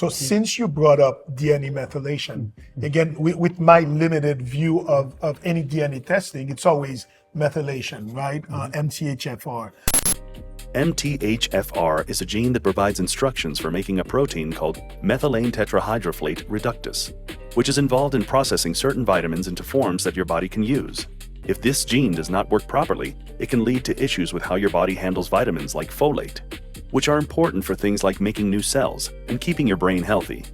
So since you brought up DNA methylation, again, with my limited view of any DNA testing, it's always methylation, right? MTHFR. MTHFR is a gene that provides instructions for making a protein called methylene tetrahydroflate reductase, which is involved in processing certain vitamins into forms that your body can use. If this gene does not work properly, it can lead to issues with how your body handles vitamins like folate, which are important for things like making new cells and keeping your brain healthy.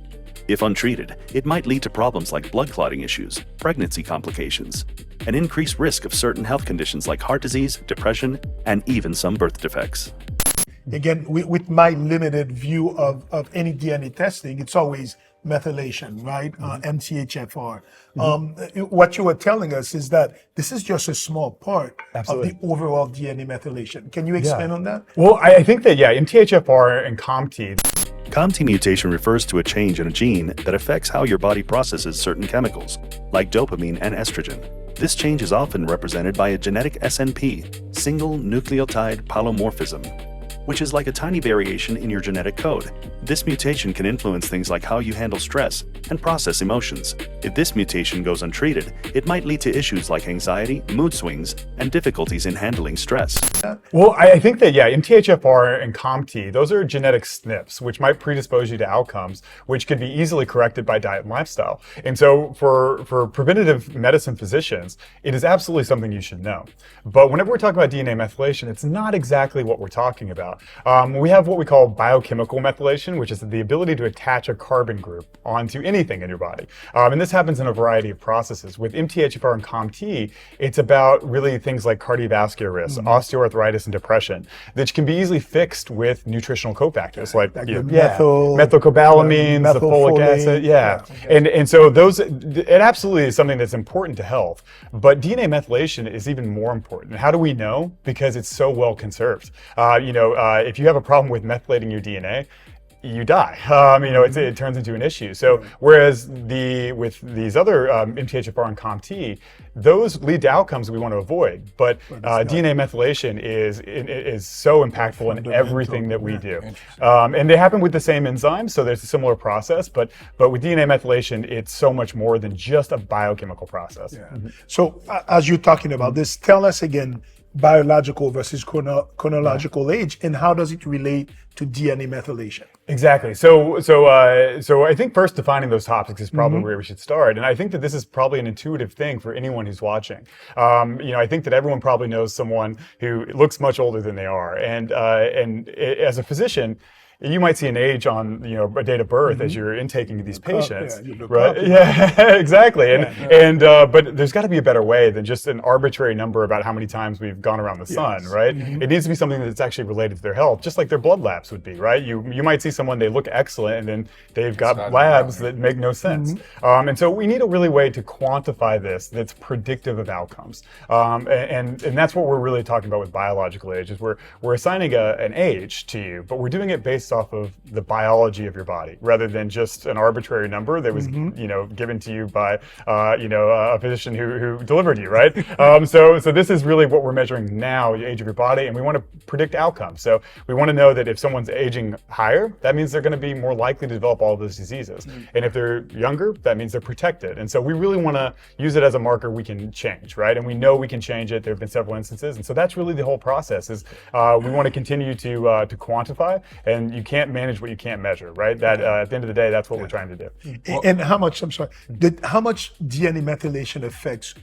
If untreated, it might lead to problems like blood clotting issues, pregnancy complications, an increased risk of certain health conditions like heart disease, depression, and even some birth defects. Again, with my limited view of any DNA testing, it's always methylation, right? MTHFR. What you were telling us is that this is just a small part Absolutely. of the overall DNA methylation. Can you expand on that? Well, I think that, MTHFR and COMT. COMT mutation refers to a change in a gene that affects how your body processes certain chemicals, like dopamine and estrogen. This change is often represented by a genetic SNP, single nucleotide polymorphism, which is like a tiny variation in your genetic code. This mutation can influence things like how you handle stress and process emotions. If this mutation goes untreated, it might lead to issues like anxiety, mood swings, and difficulties in handling stress. Well, I think that, MTHFR and COMT, those are genetic SNPs, which might predispose you to outcomes, which could be easily corrected by diet and lifestyle. And so for preventative medicine physicians, it is absolutely something you should know. But whenever we're talking about DNA methylation, it's not exactly what we're talking about. We have what we call biochemical methylation, which is the ability to attach a carbon group onto anything in your body. And this happens in a variety of processes. With MTHFR and COMT, it's about really things like cardiovascular risk, osteoarthritis, and depression, that can be easily fixed with nutritional cofactors like methylcobalamin, the folic acid. And so it absolutely is something that's important to health. But DNA methylation is even more important. How do we know? Because it's so well conserved. If you have a problem with methylating your DNA, you die. It turns into an issue. So whereas with these other MTHFR and COMT, those lead to outcomes we want to avoid. But DNA methylation is so impactful in everything that we do. And they happen with the same enzymes, so there's a similar process. But with DNA methylation, it's so much more than just a biochemical process. So as you're talking about this, tell us again, biological versus chronological age, and how does it relate to DNA methylation? Exactly. So I think first defining those topics is probably where we should start. And I think that this is probably an intuitive thing for anyone who's watching. I think that everyone probably knows someone who looks much older than they are. And as a physician, you might see an age on a date of birth as you're intaking these patients, right? Exactly. But there's got to be a better way than just an arbitrary number about how many times we've gone around the sun, right? It needs to be something that's actually related to their health, just like their blood labs would be, right? You might see someone, they look excellent, and then they've got labs that make no sense. And so we need a really way to quantify this that's predictive of outcomes. And that's what we're really talking about with biological age, is we're assigning an age to you, but we're doing it based off of the biology of your body, rather than just an arbitrary number that was given to you by a physician who delivered you, right? So this is really what we're measuring now, the age of your body, and we want to predict outcomes. So we want to know that if someone's aging higher, that means they're going to be more likely to develop all of those diseases. And if they're younger, that means they're protected. And so we really want to use it as a marker we can change, right? And we know we can change it. There have been several instances. And so that's really the whole process, is we want to continue to quantify, and you can't manage what you can't measure, right? That at the end of the day, that's what we're trying to do. And how much DNA methylation affects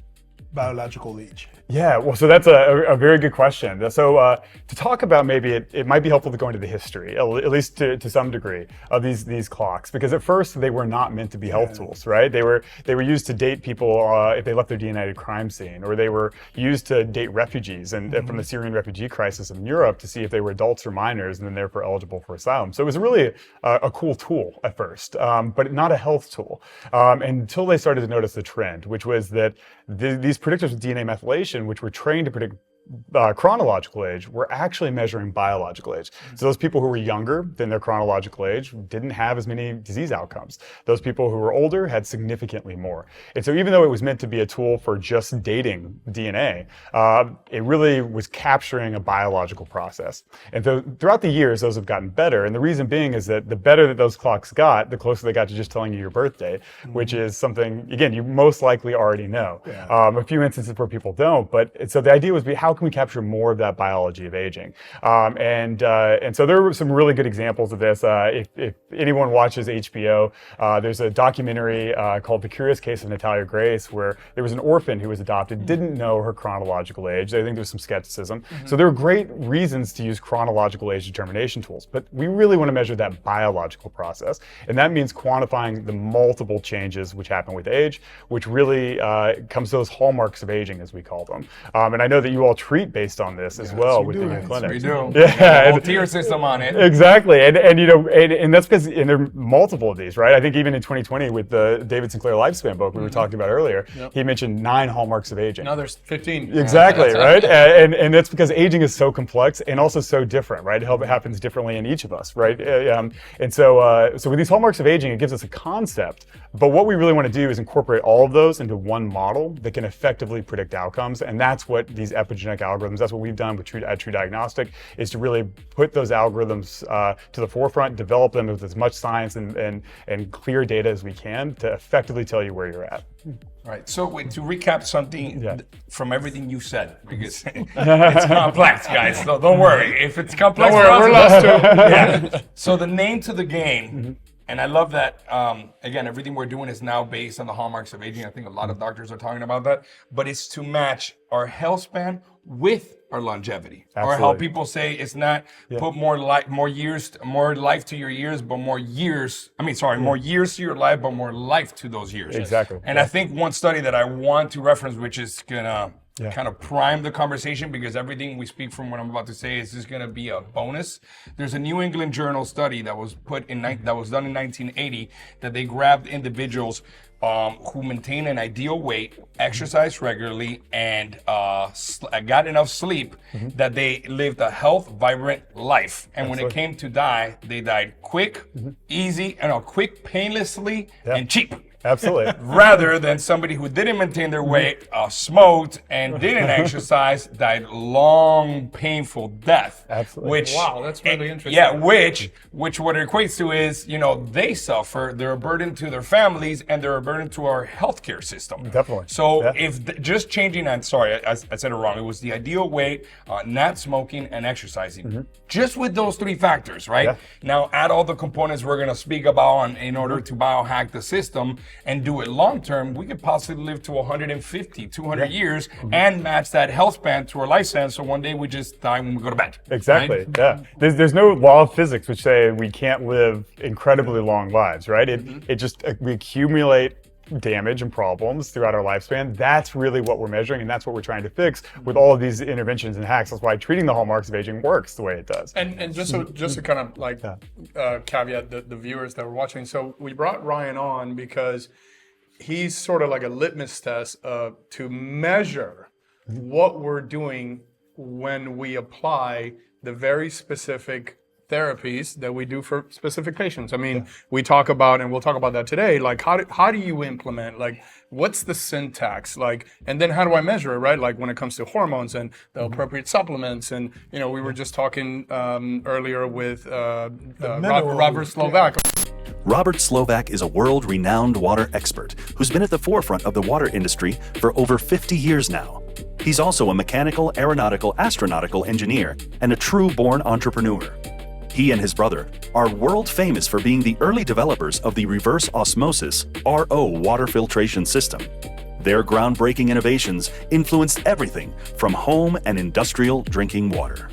biological age? Yeah, well, so that's a very good question. So to talk about, maybe it might be helpful to go into the history, at least to some degree, of these clocks, because at first they were not meant to be health tools, right? They were used to date people if they left their DNA at a crime scene, or they were used to date refugees and from the Syrian refugee crisis in Europe to see if they were adults or minors, and then therefore eligible for asylum. So it was really a cool tool at first, but not a health tool, until they started to notice the trend, which was that these predictors of DNA methylation, which were trained to predict chronological age, we're actually measuring biological age. So those people who were younger than their chronological age didn't have as many disease outcomes. Those people who were older had significantly more. And so even though it was meant to be a tool for just dating DNA, it really was capturing a biological process. And so throughout the years, those have gotten better. And the reason being is that the better that those clocks got, the closer they got to just telling you your birthday, which is something, again, you most likely already know. A few instances where people don't, but so the idea was how can we capture more of that biology of aging? And so there were some really good examples of this. If anyone watches HBO, there's a documentary called The Curious Case of Natalia Grace, where there was an orphan who was adopted, didn't know her chronological age. I think there was some skepticism. So there were great reasons to use chronological age determination tools, but we really want to measure that biological process. And that means quantifying the multiple changes which happen with age, which really comes to those hallmarks of aging, as we call them. And I know that you all treat based on this as well within your clinic. We do. Yeah, Whole tier system on it. exactly. And that's because there are multiple of these, right? I think even in 2020 with the David Sinclair lifespan book we were talking about earlier, he mentioned 9 hallmarks of aging. Now there's 15. Exactly, right? And that's because aging is so complex and also so different, right? It happens differently in each of us, right? And so with these hallmarks of aging, it gives us a concept, but what we really want to do is incorporate all of those into one model that can effectively predict outcomes, and that's what these epigenetic algorithms, that's what we've done with TruDiagnostic, is to really put those algorithms to the forefront, develop them with as much science and clear data as we can to effectively tell you where you're at. Right. So to recap something from everything you said, because it's complex, guys. So don't worry. If it's complex, We're lost too. yeah. So the name to the game, and I love that, again, everything we're doing is now based on the hallmarks of aging. I think a lot of doctors are talking about that, but it's to match our health span with our longevity. Or how people say it's not put more life to your years, but more years to your life, but more life to those years. Exactly. And I think one study that I want to reference, which is gonna kind of prime the conversation, because everything we speak from what I'm about to say is just gonna be a bonus. There's a New England Journal study that was done in 1980 that they grabbed individuals who maintain an ideal weight, exercise regularly, and got enough sleep that they lived a health, vibrant life. And when it came to die, they died quick, quick, painlessly, and cheap. Absolutely. Rather than somebody who didn't maintain their weight, smoked, and didn't exercise, died long, painful death. Absolutely. Wow, that's really interesting. Yeah, which what it equates to is, they suffer, they're a burden to their families, and they're a burden to our healthcare system. Definitely. So just changing, I said it wrong. It was the ideal weight, not smoking, and exercising. Just with those 3 factors, right? Yeah. Now add all the components we're gonna speak about in order to biohack the system and do it long term. We could possibly live to 150, 200 years and match that health span to our lifespan. So one day we just die when we go to bed. Exactly. Right? Yeah. There's no law of physics which say we can't live incredibly long lives, right? It just we accumulate damage and problems throughout our lifespan. That's really what we're measuring, and that's what we're trying to fix with all of these interventions and hacks. That's why treating the hallmarks of aging works the way it does. And just to kind of caveat the viewers that were watching. So we brought Ryan on because he's sort of like a litmus test to measure what we're doing when we apply the very specific therapies that we do for specific patients. I mean, we talk about, and we'll talk about that today, like how do you implement, like what's the syntax, like, and then how do I measure it, right? Like when it comes to hormones and the appropriate supplements. And, we were just talking earlier with Robert Slovak. Robert Slovak is a world-renowned water expert who's been at the forefront of the water industry for over 50 years now. He's also a mechanical, aeronautical, astronautical engineer and a true-born entrepreneur. He and his brother are world famous for being the early developers of the reverse osmosis RO water filtration system. Their groundbreaking innovations influenced everything from home and industrial drinking water.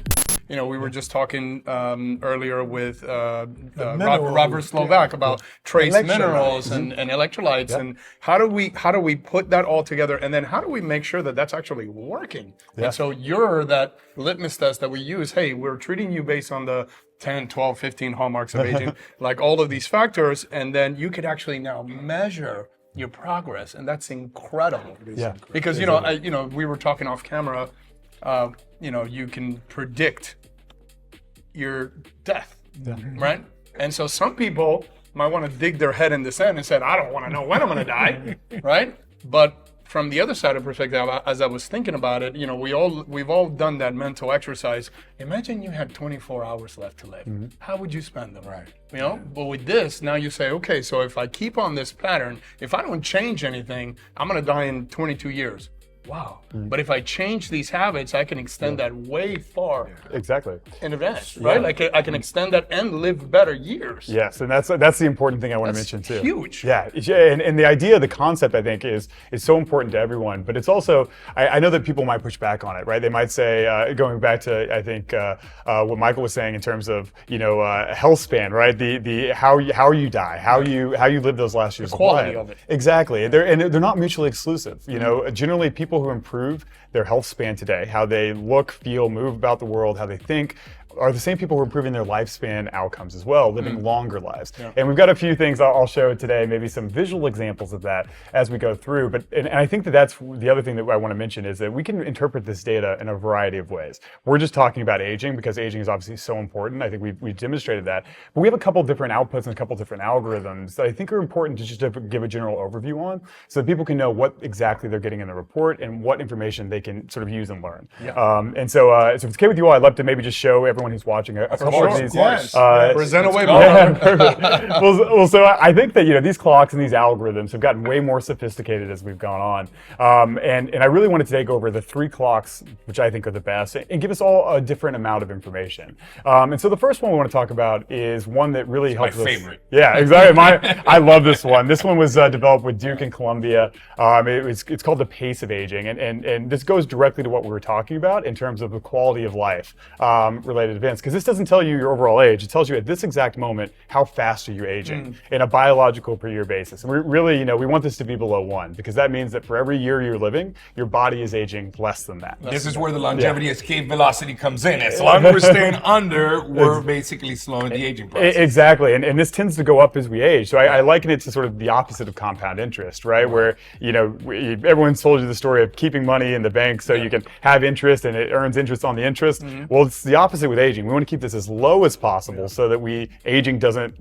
We were just talking earlier with Robert Slovak about trace minerals and electrolytes, and how do we put that all together, and then how do we make sure that that's actually working? And so you're that litmus test that we use. Hey, we're treating you based on the 10, 12, 15 hallmarks of aging, like all of these factors, and then you could actually now measure your progress, and that's incredible. Yeah. Because we were talking off camera. you can predict your death, right? And so some people might want to dig their head in the sand and say, I don't want to know when I'm going to die, right? But from the other side of perspective, as I was thinking about it, we've all done that mental exercise. Imagine you had 24 hours left to live. How would you spend them? Right. But with this, now you say, okay, so if I keep on this pattern, if I don't change anything, I'm going to die in 22 years. Wow. But if I change these habits, I can extend that way far Exactly. in advance, right? I can extend that and live better years. Yes, and that's the important thing I want to mention too. Huge. Yeah, and the idea, the concept, I think, is so important to everyone. But it's also, I know that people might push back on it, right? They might say, going back to, I think, what Michael was saying in terms of, health span, right? The how you die, how you live those last years. The quality of life. of it. Exactly, they're not mutually exclusive. Generally, people who improve their health span today, how they look, feel, move about the world, how they think, are the same people who are improving their lifespan outcomes as well, living longer lives. Yeah. And we've got a few things I'll show today, maybe some visual examples of that as we go through. But and I think that's the other thing that I want to mention is that we can interpret this data in a variety of ways. We're just talking about aging because aging is obviously so important. I think we've demonstrated that. But we have a couple different outputs and a couple different algorithms that I think are important to just to give a general overview on so that people can know what exactly they're getting in the report and what information they can sort of use and learn. Yeah. So if it's okay with you all, I'd love to maybe just show everyone who's watching a couple of these. Yes. Present away. Perfect. well, so I think that these clocks and these algorithms have gotten way more sophisticated as we've gone on, and I really wanted to take over the 3 clocks which I think are the best and give us all a different amount of information. And so the first one we want to talk about is one that really helps us. My favorite. Yeah, exactly. I love this one. This one was developed with Duke and Columbia. It's called the pace of aging, and this goes directly to what we were talking about in terms of the quality of life related events, because this doesn't tell you your overall age. It tells you at this exact moment how fast are you aging in a biological per year basis. And we really, we want this to be below 1 because that means that for every year you're living, your body is aging less than that. This is where the longevity escape velocity comes in. As long as we're staying under, we're basically slowing the aging process. Exactly, and this tends to go up as we age. So I liken it to sort of the opposite of compound interest, right? Where everyone's told you the story of keeping money in the bank so you can have interest and it earns interest on the interest. Well, it's the opposite with aging. We want to keep this as low as possible so that aging doesn't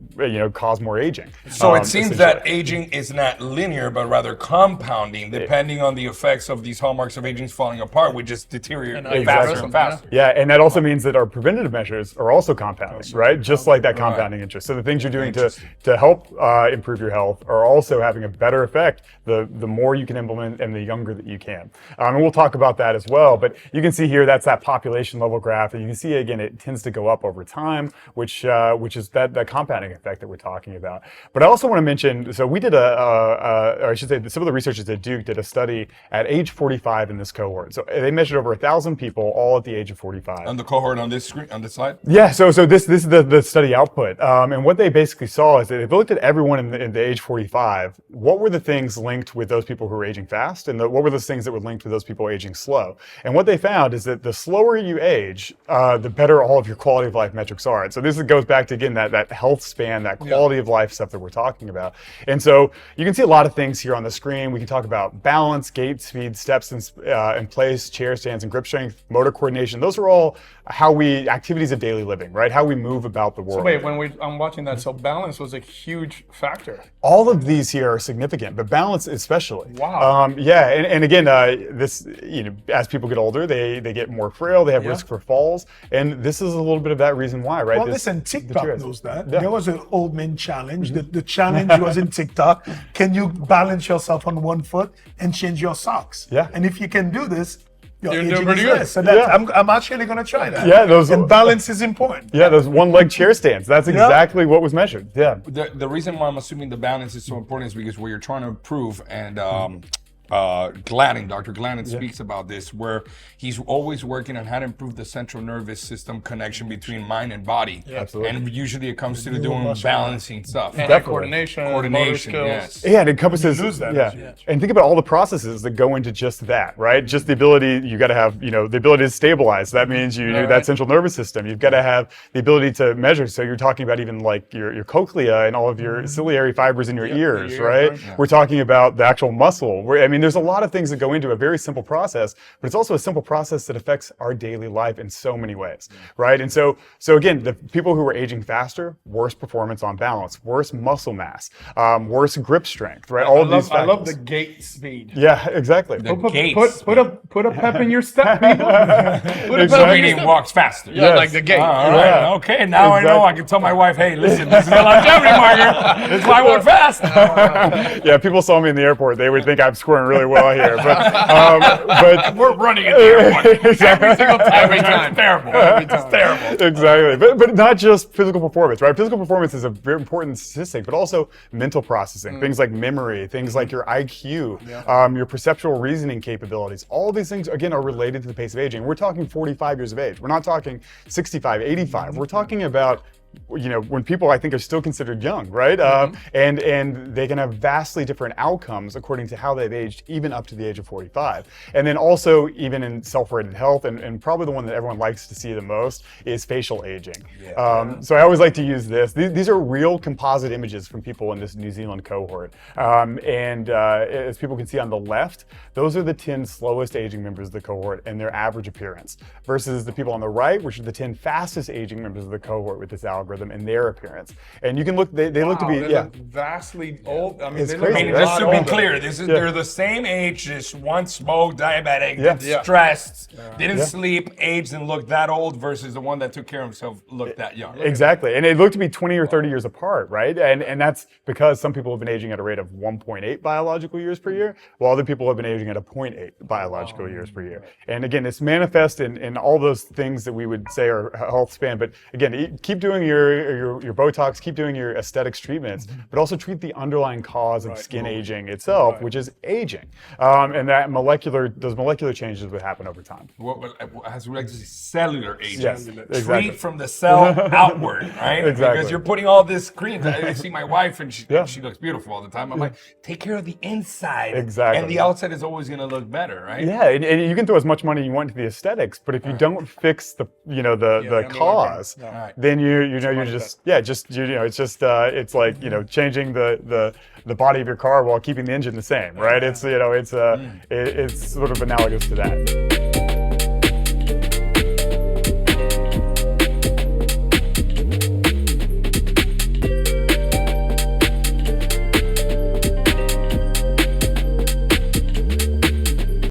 cause more aging. So it seems that aging is not linear, but rather compounding, depending on the effects of these hallmarks of aging falling apart, we just deteriorate faster and faster. Yeah, and that also means that our preventative measures are also compounding, right? Just like that compounding interest. So the things you're doing to help improve your health are also having a better effect the more you can implement and the younger that you can. And we'll talk about that as well. But you can see here, that's that population level graph. And you can see, again, it tends to go up over time, which is that compounding effect that we're talking about. But I also want to mention, so we did or I should say, some of the researchers at Duke did a study at age 45 in this cohort. So they measured over 1,000 people, all at the age of 45. On the cohort on this screen, on this slide? Yeah, so this is the study output. And what they basically saw is that if they looked at everyone in the age 45, what were the things linked with those people who were aging fast, and what were those things that were linked with those people aging slow? And what they found is that the slower you age, the better all of your quality of life metrics are. And so this goes back to, again, that health span, that quality of life stuff that we're talking about. And so you can see a lot of things here on the screen. We can talk about balance, gait speed, steps in place, chair stands and grip strength, motor coordination. Those are all activities of daily living, right? How we move about the world. So wait, I'm watching that, so balance was a huge factor. All of these here are significant, but balance especially. Wow. And again, this, as people get older, they get more frail, they have risk for falls, and this is a little bit of that reason why, right? Well, listen, TikTok knows that. Yeah. There was an old man challenge. The challenge was in TikTok. Can you balance yourself on one foot and change your socks? Yeah. And if you can do this, your You're doing aging pretty is good. less. So I'm actually going to try that. Yeah, and balance is important. Yeah, those one-leg chair stands. That's exactly what was measured. Yeah. The reason why I'm assuming the balance is so important is because what you're trying to prove, and Dr. Gladden speaks about this, where he's always working on how to improve the central nervous system connection between mind and body. Yeah. Absolutely. And usually it comes to doing balancing stuff. And coordination, motor skills. Yes. Yeah, and it encompasses, You lose that. yeah. And think about all the processes that go into just that, right? Just the ability, you got to have, the ability to stabilize. That means that central nervous system. You've got to have the ability to measure. So you're talking about even like your cochlea and all of your ciliary fibers in your ears, right? Yeah. We're talking about the actual muscle. mean, there's a lot of things that go into a very simple process, but it's also a simple process that affects our daily life in so many ways, right? And so again, the people who are aging faster, worse performance on balance, worse muscle mass, worse grip strength, right? All of these factors. I love the gait speed. Yeah, exactly. Put a pep in your step, people. Put a pep in your Meaning step. walks faster. Yeah, like the gait. All right. Okay. Now I know. I can tell my wife, "Hey, listen, this is a longevity marker. This is why I walk fast." Yeah, people saw me in the airport. They would think I'm scoring really well here, but We're running at the airport Exactly. every single time. Every time. It's terrible. It's terrible. Exactly, but not just physical performance, right? Physical performance is a very important statistic, but also mental processing, things like memory, things like your IQ, your perceptual reasoning capabilities. All of these things, again, are related to the pace of aging. We're talking 45 years of age. We're not talking 65, 85. We're talking about, you know, when people I think are still considered young, right? And they can have vastly different outcomes according to how they've aged, even up to the age of 45. And then also even in self-rated health, and probably the one that everyone likes to see the most is facial aging. So I always like to use this. These are real composite images from people in this New Zealand cohort. As people can see on the left, those are the 10 slowest aging members of the cohort and their average appearance, versus the people on the right, which are the 10 fastest aging members of the cohort with this algorithm and their appearance. And you can look, they look to be, look vastly old. I mean, It's they look crazy, a right? Just lot to be older. clear, they're the same age, just one smoked, diabetic, Yeah. stressed, didn't sleep, aged, and looked that old, versus the one that took care of himself, looked that young. Exactly, and it looked to be 20 or 30 years apart, right? And that's because some people have been aging at a rate of 1.8 biological years per year, while other people have been aging at a 0.8 biological years per year. And again, it's manifest in all those things that we would say are health span. But again, keep doing your Botox, keep doing your aesthetics treatments, but also treat the underlying cause of skin aging itself, which is aging, and those molecular changes would happen over time. What has related to cellular aging. Yes, Treat exactly. from the cell outward, right? Exactly. Because you're putting all this cream. I see my wife, and she looks beautiful all the time. I'm like, take care of the inside. Exactly. And the outside is always going to look better, right? Yeah, and you can throw as much money you want into the aesthetics, but if you don't fix the cause, then it's like changing the body of your car while keeping the engine the same, right? It's sort of analogous to that.